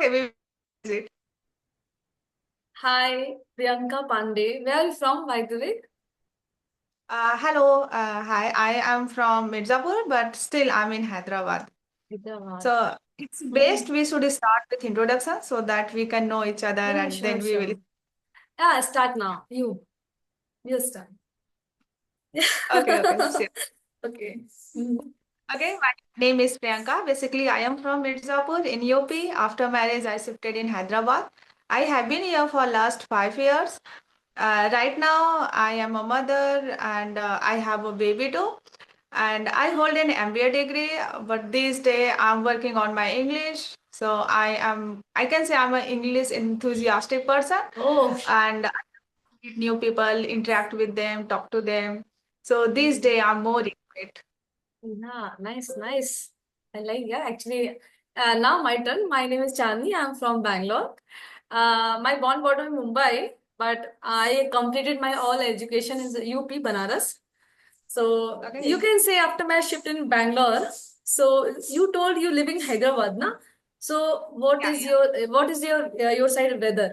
Okay, we visit. Hi, Priyanka Pandey. Where are you from, by the way? Hello, hi. I am from Mirzapur, but still I'm in Hyderabad. Hyderabad. So it's Hmm. best we should start with introduction so that we can know each other Yeah, and sure, then we will. sure. Yeah, start now. You start. Okay, okay, sure. Okay. Mhm. Okay, my name is Priyanka. Basically, I am from Mirzapur in UP. After marriage, I shifted in Hyderabad. I have been here for last 5 years. Right now, I am a mother and I have a baby too. And I hold an MBA degree, but these days I'm working on my English. So I can say I'm an English enthusiastic person, Oh, and I meet new people, interact with them, talk to them. So these days I'm more into it. yeah, nice, nice. I like, yeah, actually, now my turn. My name is Chandni. I'm from Bangalore. My born brought up in Mumbai, but I completed my all education in the UP Banaras. So you Okay. can say after my shift in Bangalore, so you told you live in Hyderabad, na? So Yeah, yeah. what is your side weather?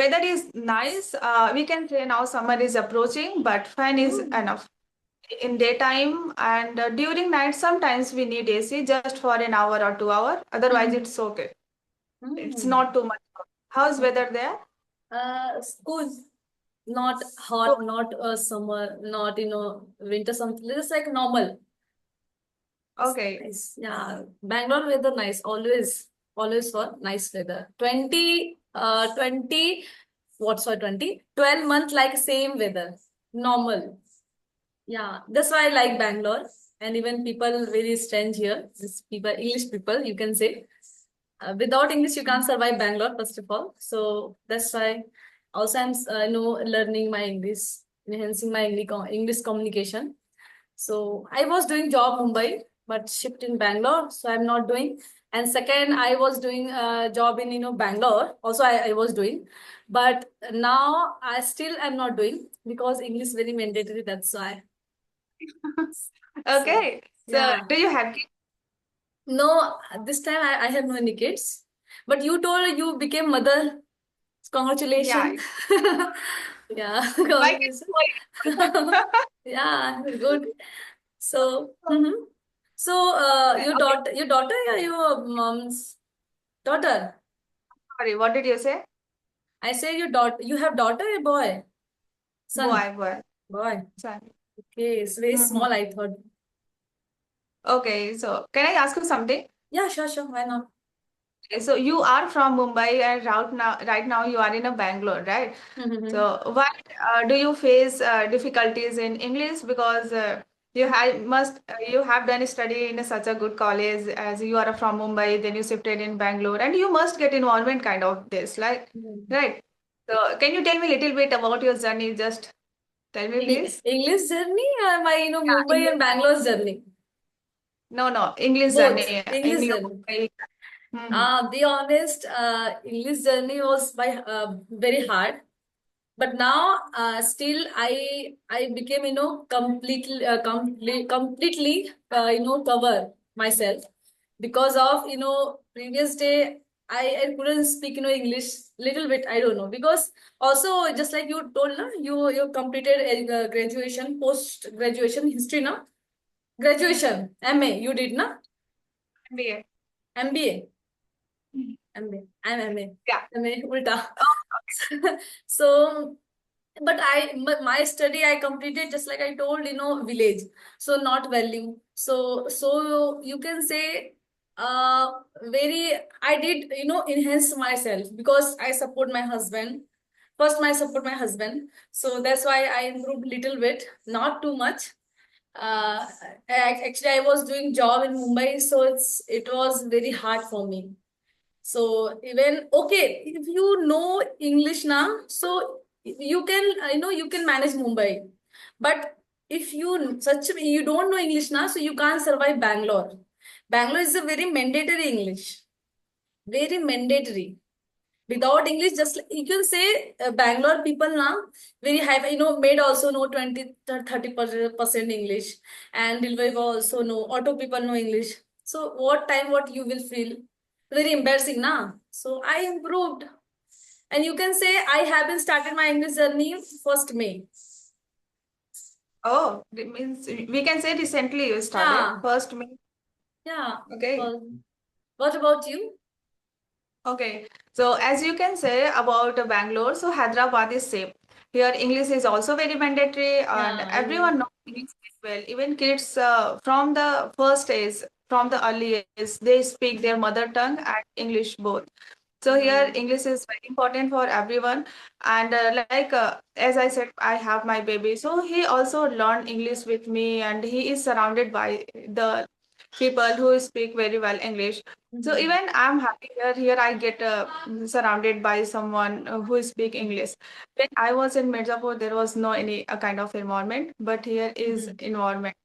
Weather is nice. We can say now summer is approaching, but fan is Hmm. enough. In daytime and during night, sometimes we need AC just for an hour or 2 hour. Otherwise, Hmm. it's okay. It's Hmm. not too much. How's weather there? School, not hot, not summer, not winter. Something it's like normal. It's Okay. nice. Yeah, Bangalore weather nice. Always for nice weather. 20, what's for 20? 12 month like same weather. Normal. Yeah, that's why I like Bangalore. And even people very strange here. This people, English people, you can say. Without English, you can't survive Bangalore, first of all. So that's why also I'm learning my English, enhancing my English communication. So I was doing job Mumbai, but shipped in Bangalore, so I'm not doing. And second, I was doing a job in Bangalore. Also, I was doing, but now I still am not doing because English very mandatory. That's why. So Okay. So, yeah, do you have kids? no, this time I have no any kids. But you told you became mother. Yeah, Congratulations. Yeah, my kids congratulations. are Yeah, good. So, so okay. your daughter or your mom's daughter? Sorry, what did you say? I say your daughter. You have daughter or boy? Son. Boy, boy. Boy. Son. Okay, it's very Mhm. small. I thought. Okay, so can I ask you something? Yeah, sure, sure. Why not? Okay, so you are from Mumbai and right now you are in a Bangalore, right? So what do you face difficulties in English because you have done study in such a good college as you are from Mumbai, then you shifted in Bangalore, and you must get involvement kind of this, like Mhm. right? So can you tell me a little bit about your journey? Just tell me, please. English journey or my Yeah, Mumbai English and journey. Bangalore journey? No, no, English Both. journey in English your journey. Mumbai. Hmm. Be honest, English journey was by very hard. But now, still, I became completely cover myself because of previous day I couldn't speak English little bit. I don't know because also just like you told na you completed graduation post graduation history na graduation MA you did na MBA. MBA. Hmm. MBA. I'm MA. Yeah. MA ulta. Oh, So but my study I completed just like I told village, so not value. So you can say very I did enhance myself because I support my husband. First my support my husband, so that's why I improved little bit, not too much. uh Actually I was doing job in Mumbai, so it was very hard for me. So even okay, if you know English now, so you can you can manage Mumbai. But if you don't know English now, so you can't survive Bangalore. Bangalore is a very mandatory English, very mandatory. Without English, just you can say Bangalore people now very high. Maid also know 20-30% English, and delivery boy also know. Auto people know English. So what time what you will feel? very embarrassing, na. So I improved, and you can say I haven't started my English journey 1st May. Oh, it means we can say recently you started Yeah, first May. yeah. Okay. Well, what about you? Okay, so as you can say about Bangalore, so Hyderabad is same. Here, English is also very mandatory, and Yeah, I know. everyone knows English very well. Even kids from the first age, from the early age, they speak their mother tongue and English both. So here, Yeah. English is very important for everyone. And as I said, I have my baby, so he also learned English with me, and he is surrounded by the people who speak very well English. So Mhm. even I'm happy here. Here I get surrounded by someone who speak English. When I was in Mirzapur, there was no any kind of environment, but here is Mhm. environment.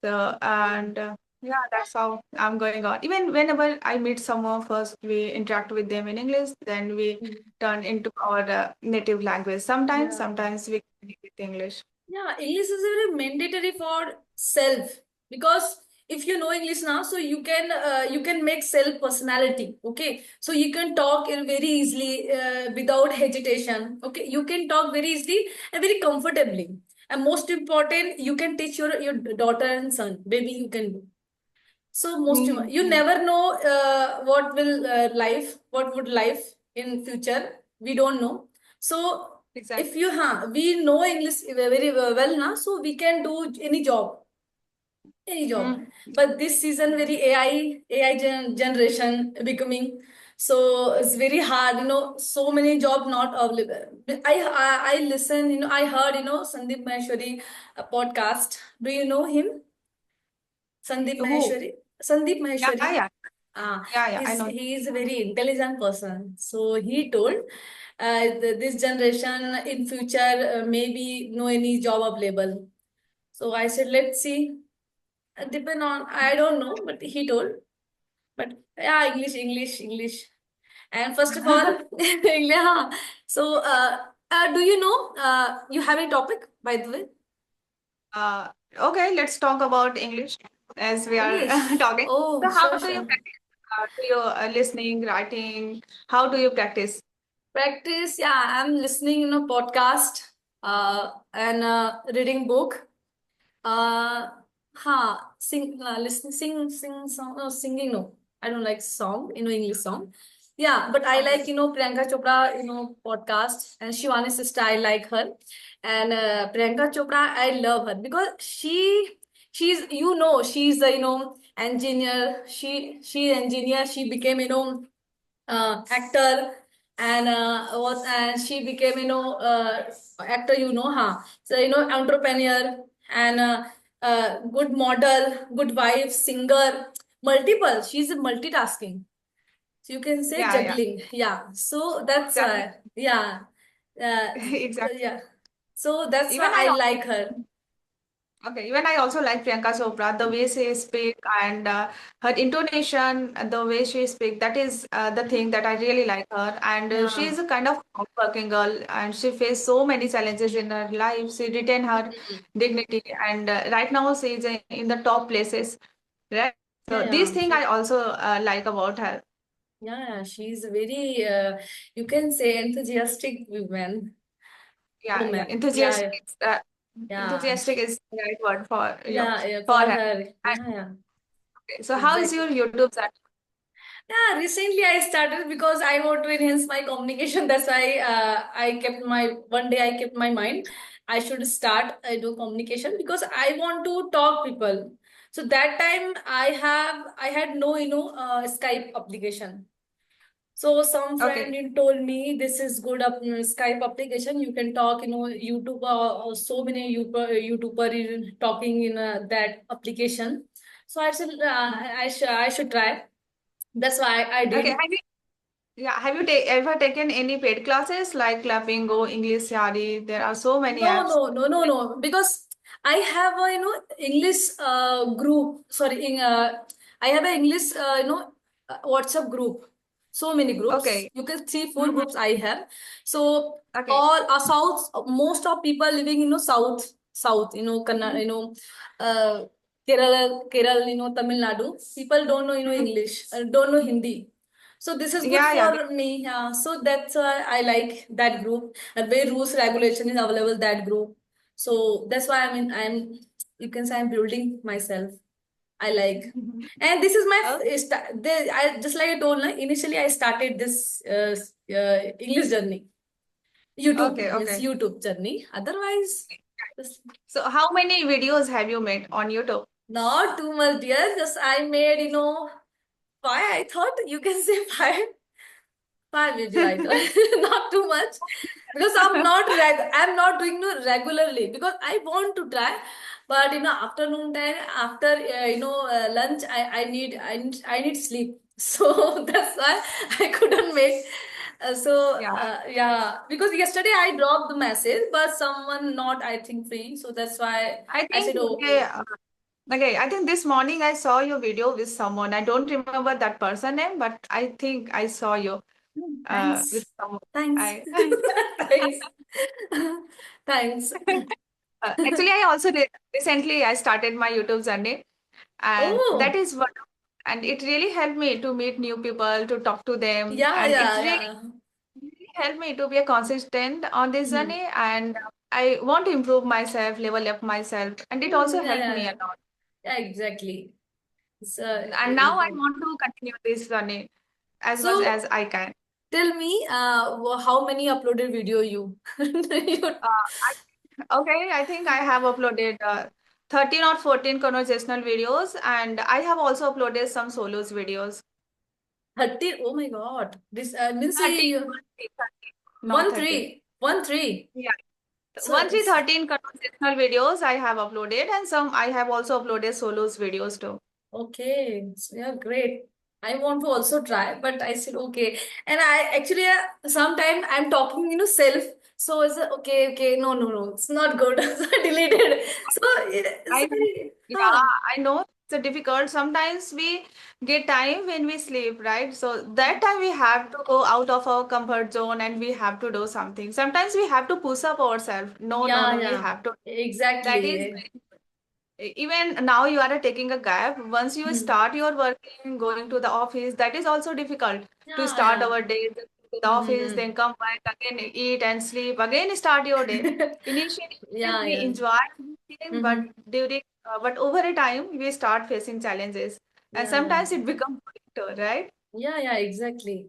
So and yeah, that's how I'm going on. Even whenever I meet someone, first we interact with them in English, then we Mhm. turn into our native language. Sometimes, Yeah. sometimes we communicate with English. Yeah, English is very mandatory for self, because if you know English now, so you can make self personality. Okay, so you can talk in very easily without hesitation. Okay, you can talk very easily and very comfortably. And most important, you can teach your daughter and son. Baby, you can do. So you Mm-hmm. never know what would life in future. We don't know. So Exactly. if we know English very well now, so we can do any job. Mm. But this season very generation becoming, so it's very hard. So many job not available. I listen. I heard Sandeep Maheshwari podcast. Do you know him? Sandeep Who? Maheshwari. Sandeep Yeah, Maheshwari. yeah, yeah. I know. He is a very intelligent person. So he told this generation in future maybe no any job available. So I said, let's see. Depend on, I don't know, but he told. But yeah, English. And first of all, yeah. So do you know you have a topic, by the way? Uh, okay, let's talk about English as we are English. talking. Oh, So, how sure, do you sure. practice? Do you listening, writing? How do you practice? Practice, yeah, I'm listening podcast and reading book. Sing, listen, sing song. No, singing, no. I don't like song, English song. Yeah, but I Okay. like, Priyanka Chopra, podcast, and Shivani sister, I like her. And Priyanka Chopra, I love her because she's a, engineer. She engineer. She became, actor, and she became actor, so entrepreneur, and good model, good wife, singer, multiple. She's multitasking, so you can say Yeah, yeah, juggling. Yeah, so that's exactly, why, yeah, exactly. yeah, so that's why Even I I also like her. okay. Even I also like Priyanka Chopra. The way she speak and her intonation, the way she speak. That is the thing that I really like her. And she Yeah. is a kind of hardworking girl, and she faced so many challenges in her life. She retained her Mhm. dignity, and right now she is in the top places. Right. Yeah, So these yeah, thing I also like about her. yeah, she's very you can say enthusiastic Yeah. woman. Yeah, Enthusiastic. yeah, Enthusiastic is the right word for yeah, yeah, for for her. her. And, Yeah, yeah, okay, so how is exactly. your YouTube channel? Yeah, recently I started because I want to enhance my communication. That's why I kept my one day I kept my mind. I should start do communication because I want to talk people. So that time I had no Skype application. So some friend Okay. told me this is good Skype application. You can talk, YouTube. So many YouTuber is talking in that application. So I said I should try. That's why I Okay. did. Have you ever taken any paid classes like Clappingo, English Yari? There are so many No, apps. no, no, no, no. Because I have a English group. Sorry, I have a English WhatsApp group. So many groups. Okay. You can see four Mm-hmm. groups I have. So Okay. all south. Most of people living south. Mm-hmm. Uh, Kerala, Tamil Nadu. People don't know Mm-hmm. English. Don't know Hindi. So this is good Yeah, yeah. for me. Yeah. So that's why I like that group. And where rules regulation is available, that group. So that's why you can say I'm building myself. I like. And this is my Oh, I just like I told, na, initially I started this English journey. YouTube, okay, yes, okay. YouTube journey. Otherwise, just So how many videos have you made on YouTube? not too much, dear. Just I made, five. I thought you can say five video. I thought not too much because I'm not doing no regularly because I want to try, but afternoon time after lunch I need sleep. So that's why I couldn't make. Yeah, Yeah, because yesterday I dropped the message, but someone not, I think, free. So that's why I I think said okay, okay. okay. I think this morning I saw your video with someone. I don't remember that person name, but I think I saw you with Thanks. someone. Thanks. I Thanks. Thanks. actually I also did recently I started my YouTube journey, and that Oh, is what, and it really helped me to meet new people, to talk to them, yeah, and it yeah, really yeah. helped me to be a consistent on this Hmm. journey, and I want to improve myself, level up myself, and it also Yeah, helped yeah, me a yeah. lot. Yeah, exactly. So, And now I want to continue this journey as much so as I can. tell me, how many uploaded video you? you Okay, I think I have uploaded 13 or 14 conversational videos, and I have also uploaded some solos videos. 30. Oh my God. This means 30, you 30, not one 30. three, 1 3. Yeah. So 1 3 13 conversational videos I have uploaded, and some I have also uploaded solos videos too. okay, so yeah, great. I want to also try, but I said okay. And I actually, sometime I'm talking, self. So it's okay, okay, no, no, no, it's not good. So I deleted. So it's I know. very, Yeah, I know it's a difficult. Sometimes we get time when we sleep, right? So that time we have to go out of our comfort zone and we have to do something. Sometimes we have to push up ourselves. No, no, yeah, no, we yeah, have to. That is exactly. very, even now you are taking a gap. Once you Hmm. start your working, going to the office, that is also difficult to Yeah, start yeah. our day, to the office, Mm-hmm. then come back again, eat and sleep, again start your day. Initially, yes, Yeah, we yeah. enjoy everything, but Mm-hmm. but over a time, we start facing challenges, and Yeah, yeah. sometimes it becomes bitter, right? Yeah, yeah, exactly.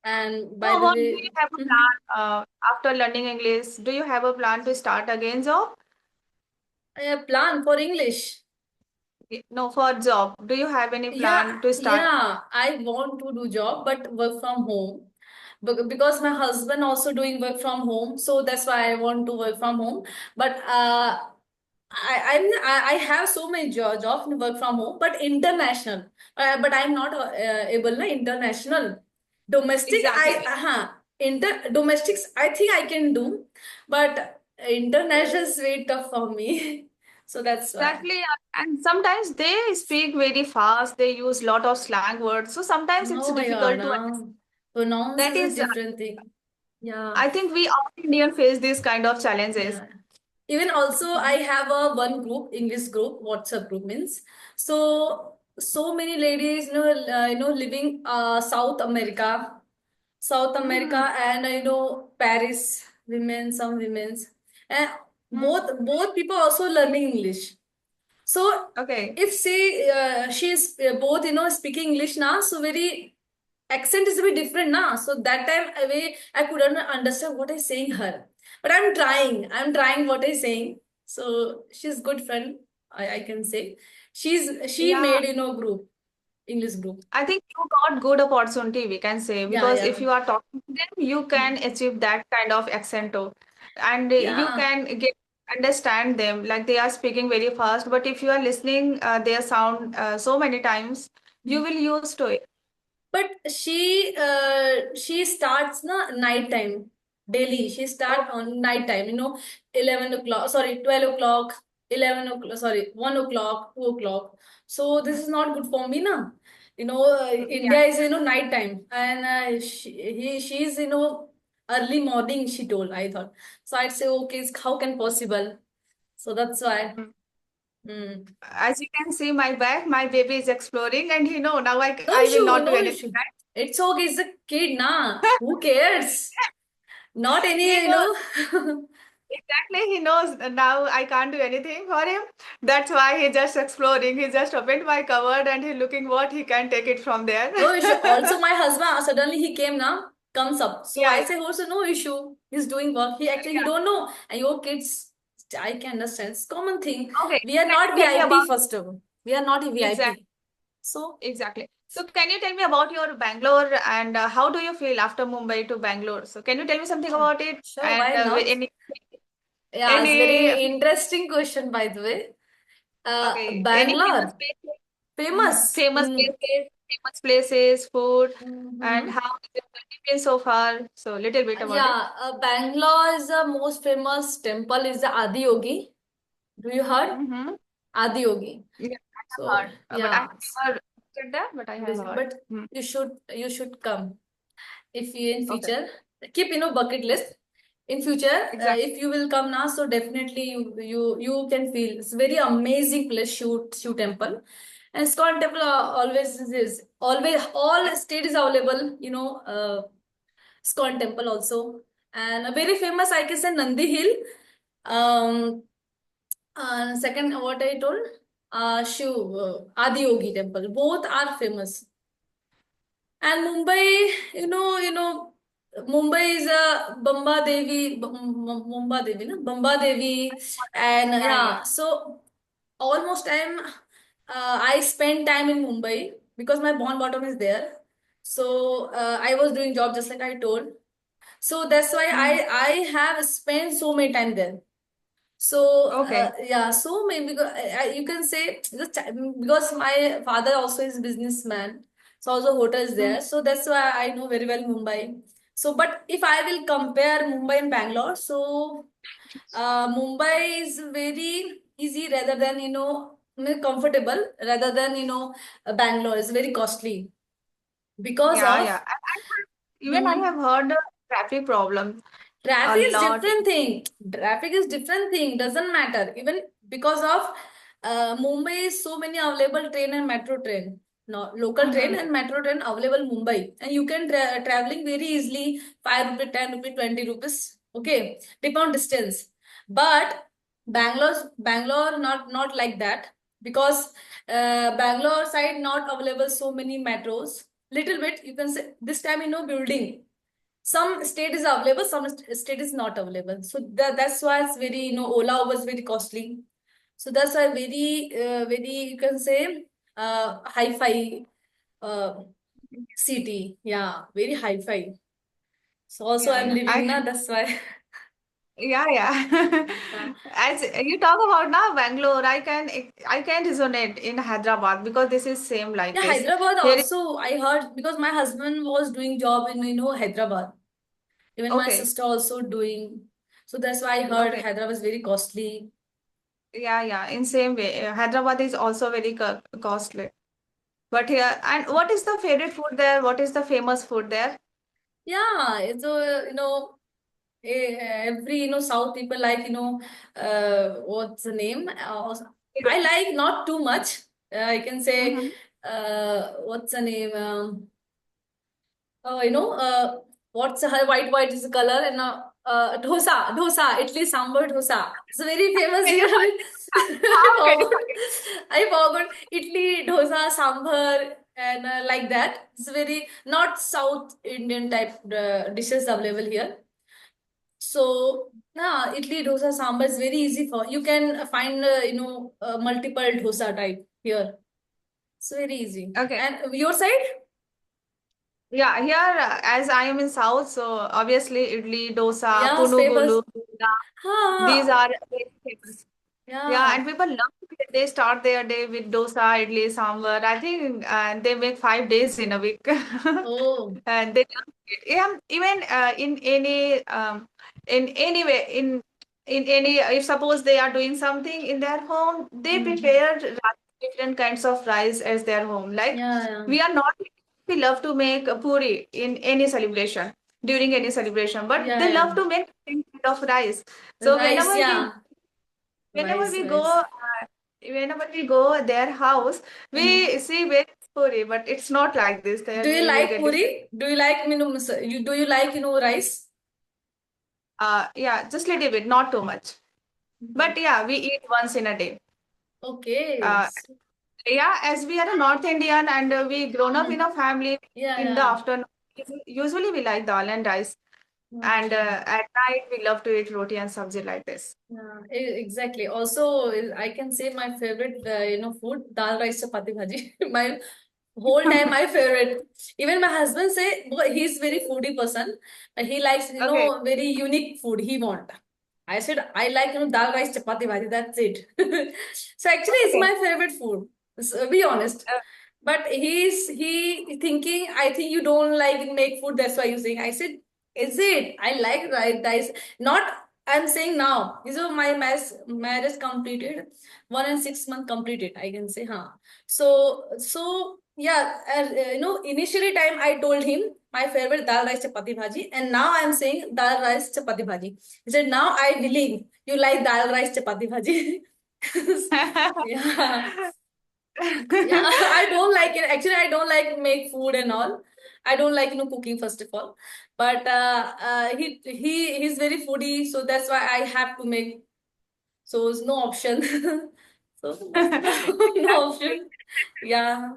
And by So, the what do way, you have a mhm. plan after learning English? Do you have a plan to start again job? Plan for English. No, for job. Do you have any Yeah, plan to start? yeah, I want to do job, but work from home. Because my husband also doing work from home, so that's why I want to work from home. But I have so many jobs to work from home, but international. But I'm not able na international. Domestic, Exactly. domestics. I think I can do, but international is very tough for me. So that's why. Exactly. And sometimes they speak very fast. They use lot of slang words. So sometimes it's Oh my God, difficult to now understand. pronounce That is a is, different thing. Yeah, I think we all Indian face these kind of challenges. yeah. Even also, I have a one group, English group, WhatsApp group means. So many ladies, living South America, Hmm. and Paris women, some women's, and Hmm. both people also learning English. So Okay. if she is both speaking English now, so very accent is a bit different now. So that time I couldn't understand what I saying her, but I'm trying what I saying. So she's good friend, I can say. She Yeah. made group, English group. I think you got good opportunity, we can say, Yeah, because yeah, if you are talking to them, you can achieve that kind of accent too. And you yeah. can get understand them like they are speaking very fast. But if you are listening their sound so many times, you will use to it. But she starts na night time daily. She Oh, start on night time. 11 o'clock. Sorry, 12 o'clock. 11 o'clock. Sorry, 1 o'clock, 2 o'clock. So this is not good for me, na. yeah. India is night time, and she's early morning. She told. I thought so. I'd say okay. How can possible? So that's why. Mm. Mm. As you can see my back, my baby is exploring, and now I No I will issue. not do No anything, issue. right? It's okay, it's a kid, na. Who cares? Not He any, knows exactly. He knows now I can't do anything for him. That's why he's just exploring. He just opened my cupboard and he's looking what he can take it from there. no issue. Also, my husband, suddenly he came now, comes up. So Yeah, I yeah, say, also, no issue. He's doing work. He actually, he yeah. don't know. And your kids, I can understand. It's common thing. Okay. We are Can not you tell me VIP, about first of all. We are not a exact VIP. So, exactly. So can you tell me about your Bangalore and how do you feel after Mumbai to Bangalore? So can you tell me something sure, about it sure, and why not? Yeah, it's any very interesting question, by the way. okay any famous Bangalore, places, famous. famous places, food, and Mhm. how is your journey been so far? So little bit about it. Yeah, Bangalore is the most famous temple is the Adiyogi. Do you heard? Mm-hmm. Adiyogi. Yeah, I have So heard, but I yeah, have never visited there, but I have heard. but Hmm. you should come if you in Okay, future keep bucket list. In future, exactly. if you will come now, so definitely you can feel it's very amazing place. Shiv temple and Scott temple always is always all state is available. Scott temple also and a very famous I can say Nandi Hill. Um, Second, what I told, Shiv, Adiyogi temple. Both are famous. And Mumbai, Mumbai is a Bamba Devi, Mumba Devi, no? Bamba Devi, and Yeah, yeah. yeah. So almost I spend time in Mumbai because my born bottom is there. So I was doing job just like I told. So that's why Hmm. I have spent so many time there. So Okay. yeah, so maybe you can say because my father also is businessman, so also hotels Hmm. there. So that's why I know very well Mumbai. So, but if I will compare Mumbai and Bangalore, so Mumbai is very easy rather than comfortable rather than Bangalore is very costly because Yeah, of yeah. Even I hmm, have heard the traffic problem a traffic is lot. different thing. Traffic is different thing. Doesn't matter. Even because of Mumbai is so many available train and metro train. No, local train Mhm. and metro train available Mumbai, and you can traveling very easily. 5 rupees, 10 rupees, 20 rupees. Okay, depend on distance. But Bangalore not like that because Bangalore side not available so many metros. Little bit you can say this time building some state is available, some state is not available. So that's why it's very, Ola was very costly. So that's why very, you can say, hi-fi uh, city. Yeah, very hi-fi. So also Yeah, I'm yeah. living now, that's why. Yeah, yeah. Yeah, As you talk about now Bangalore, I can resonate in Hyderabad because this is same like yeah, this. Hyderabad Here, also, I heard because my husband was doing job in, Hyderabad. Even my okay, sister also doing. So that's why I heard okay. Hyderabad is very costly. Yeah, yeah. In same way, Hyderabad is also very costly. But here, and what is the favorite food there? What is the famous food there? Yeah, it's every South people like what's the name I like not too much I can say Mm-hmm. what's the name what's the white is the color and dosa Italy sambar dosa it's very famous Can you here I how can you forgot forget? I forgot Italy dosa sambar and like that it's very not South Indian type dishes available here. So, yeah, idli, dosa, sambar is very easy for you can find multiple dosa type here. It's very easy. Okay. And your side? Yeah, here as I am in South, so obviously idli, dosa, Yeah, famous. punugulu, these Ha, are very famous. Yeah, and yeah. people love it. They start their day with dosa, idli, sambar. I think they make 5 days in a week, Oh. and they love it. Yeah, even in any way in any if suppose they are doing something in their home, they Hmm. prepare different kinds of rice as their home. Like Yeah, yeah. we are not we love to make a puri in any celebration during any celebration, but Yeah, they love yeah. to make different kind of rice. So Rice, yeah. whenever Rice, we go rice. whenever we go their house, Mm-hmm. we see very puri, but it's not like this. There Do you we will like get different. puri? Do you like, do you like, rice? Yeah, just little bit, not too much. But yeah, we eat once in a day. Okay. Uh, yeah, as we are a North Indian and we grown up in a family Yeah, in the yeah. afternoon. Usually we like dal and rice, and Okay. at night we love to eat roti and sabzi like this. Yeah, exactly. Also, I can say my favorite, food, dal rice chapati bhaji. My whole time, my favorite. Even my husband say boy, he's very foodie person. He likes, Okay. very unique food he want. I said I like, dal rice chapati bhaji. That's it. So actually, it's Okay. my favorite food. So, be honest. Uh, But he thinking, I think you don't like make food. That's why you saying. I said, is it? I like rice. Not I'm saying now. So my marriage completed 1 and 6 month completed. I can say, huh. So yeah, initially time I told him my favorite dal rice chapati bhaji, and now I'm saying dal rice chapati bhaji. He said, now I believe you like dal rice chapati bhaji. Yeah. Yeah, I don't like it. Actually, I don't like make food and all. I don't like, cooking first of all. But he's very foodie, so that's why I have to make. So it's no option. So no option. Yeah,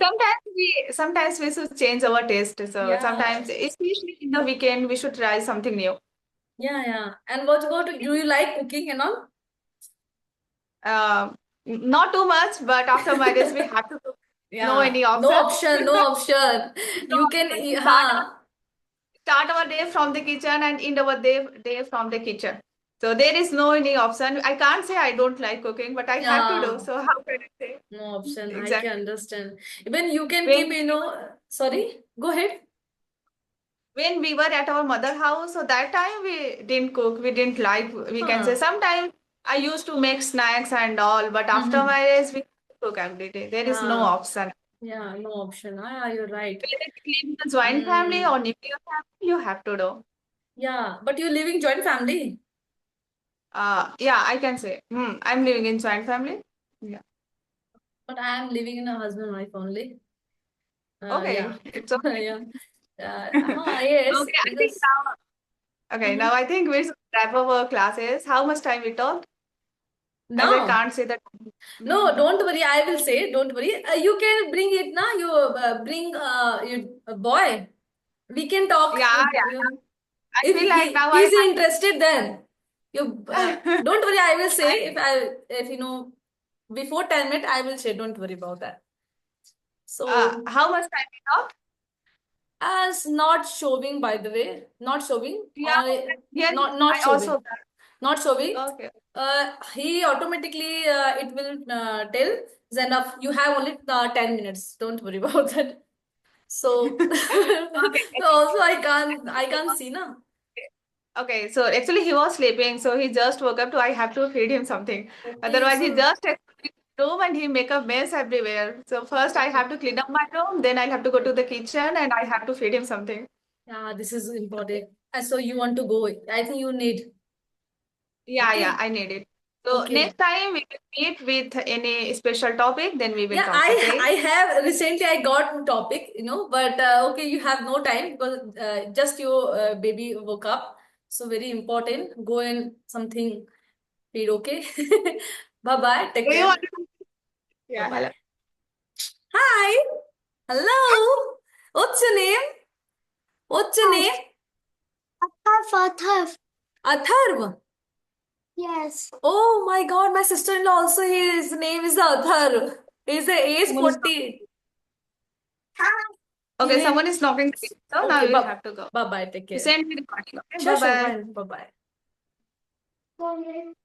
sometimes we should change our taste. So yeah, sometimes, especially in the weekend, we should try something new. yeah. And what about, do you like cooking and all? Uh, Not too much, but after marriage we have to cook. No Yeah, any no option. option, no option. No You can, option. huh? Start our day from the kitchen and end our day from the kitchen. So there is no any option. I can't say I don't like cooking, but I have to do. Yeah, So how can I say? no option. I can Exactly. understand. Even you can keep, When sorry, go ahead. when we were at our mother house, so that time we didn't cook. We didn't like. We can say Huh. sometimes I used to make snacks and all, but after Mm-hmm. marriage we cook every day. There is no Yeah, option. yeah, no option. Ah, you're right. Whether you live in a joint family Mm. or nuclear family, you have to do. Yeah, but you're living joint family. Yeah, I can say. I'm living in joint family. Yeah. But I am living in a husband wife only. Okay, Yeah, it's okay. yeah. Yes, Okay, I think because now. Okay, Mhm. now I think we should wrap up our classes. How much time we talked? As I No, can't say that. no, don't worry. I will say, don't worry. You can bring it now. You bring your boy. We can talk Yeah, with yeah. you. I If feel like now he's interested, then you I, don't worry. I will say, I if before 10 minutes, I will say. Don't worry about that. So how much time we talked? as not showing, by the way, not showing, Yeah, here not I showing, also. not showing. Okay. He automatically it will tell Zenaf, you have only 10 minutes. Don't worry about that. So Okay. also I can't see now. Okay, so actually he was sleeping, so he just woke up to I have to feed him something. Okay, Otherwise, he so just exit the room and he make a mess everywhere. So first I okay. have to clean up my room, then I'll have to go to the kitchen and I have to feed him something. Yeah, this is important. So you want to go? I think you need. Yeah, Okay, I need it. So okay. next time we will meet with any special topic, then we will Yeah, talk. I Okay. have recently I got topic, but okay, you have no time because just your baby woke up, so very important. Go and something feed, okay? Bye bye. Take Do you care. want to? Bye Yeah, bye. hello. Hi. Hello. What's your name? What's your name? Atharv. Atharv. Yes. Oh my God, my sister-in-law also, his name is Atharv. He's a age Someone is 40. okay, He, someone is knocking. So now okay, you will have to go. bye bye. Take You care. send me the party. Okay, Sure, bye sure, bye. fine. Bye bye. Mommy.